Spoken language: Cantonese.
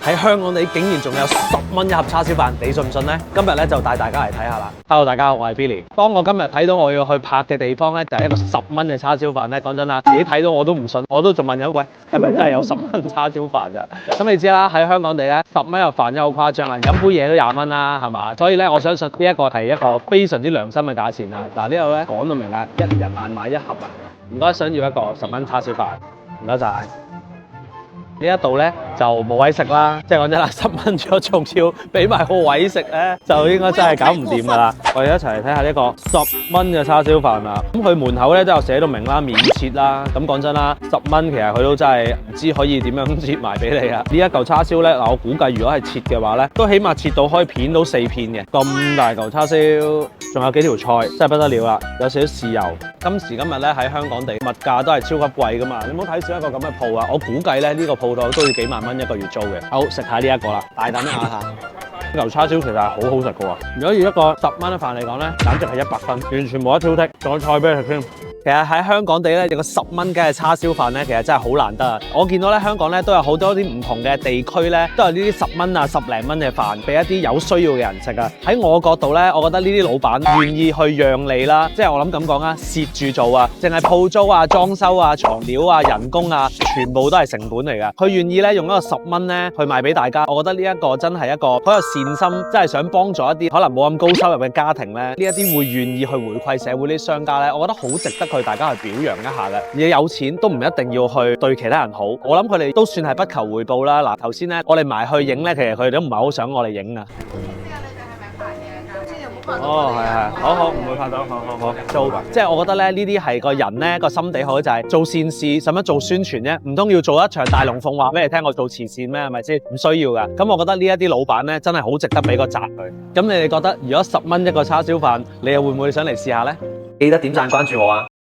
喺香港地竟然仲有10蚊一盒叉燒飯，你信唔信呢？今日咧就帶大家嚟睇下啦。Hello， 大家好，我係 Billy。當我今日睇到我要去拍嘅地方咧，就係一個10蚊嘅叉燒飯咧。講真啦，自己睇到我都唔信，我都仲問緊喂，係咪真係有10蚊叉燒飯咋？咁你知啦，喺香港地咧10蚊一盒飯真係好誇張啦，飲杯嘢都20蚊啦，係嘛？所以咧，我相信呢一個係一個非常之良心嘅價錢啦。嗱，呢度咧講到明啦，一人限買一盒啊！唔該，想要一個10蚊叉燒飯，唔該晒。呢一度咧就冇位食啦，即係講真啦，10蚊咗仲要俾埋個位食咧，就應該真係搞唔掂噶啦。我哋一齊嚟睇下呢個10蚊嘅叉燒飯啦。咁佢門口咧都有寫到明啦，免切啦。咁講真啦，10蚊其實佢都真係唔知可以點樣切埋俾你啊。呢一嚿叉燒咧，嗱我估計如果係切嘅話咧，都起碼切到可以片到4片嘅。咁大嚿叉燒，仲有幾條菜，真係不得了啦！有少少豉油。今時今日咧喺香港地物價都係超級貴噶嘛，你唔好睇少一個咁嘅鋪啊！我估計咧呢個鋪頭都要幾萬蚊一個月租嘅。好，食下呢一個啦，大膽一下下。牛叉燒其實係好好食嘅喎，如果以一個10蚊嘅飯嚟講咧，簡直係100分，完全冇得挑剔。仲有菜俾你食添。其實喺香港地咧有個10蚊嘅叉燒飯咧，其實真係好難得啊！我見到咧香港咧都有好多啲唔同嘅地區咧，都有呢啲10蚊啊10零蚊嘅飯俾一啲有需要嘅人食啊！喺我角度咧，我覺得呢啲老闆願意去讓利啦，即係我諗咁講啊，蝕住做啊，淨係鋪租啊、裝修啊、床料啊、人工啊，全部都係成本嚟㗎。佢願意咧用一個10蚊咧去賣俾大家，我覺得呢一個真係一個好有善心，真係想幫助一啲可能冇咁高收入嘅家庭咧，呢一啲會願意去回饋社會呢啲商家咧，我覺得好值得去大家去表揚一下嘅。你有錢都唔一定要去對其他人好，我諗佢哋都算係不求回報啦。嗱，頭先咧我哋埋去影咧，其實佢哋都唔係好想我哋影啊。哦，係，好，唔會拍到，好，做，即係我覺得咧，呢啲係個人咧個心地好，就係做善事，使乜做宣傳啫？唔通要做一場大龍鳳話俾你聽，我做慈善咩？係咪先？唔需要噶。咁我覺得呢一啲老闆咧，真係好值得俾個讚佢。咁你哋覺得，如果10蚊一個叉燒飯，你又會唔會想嚟試下咧？記得點讚關注我啊！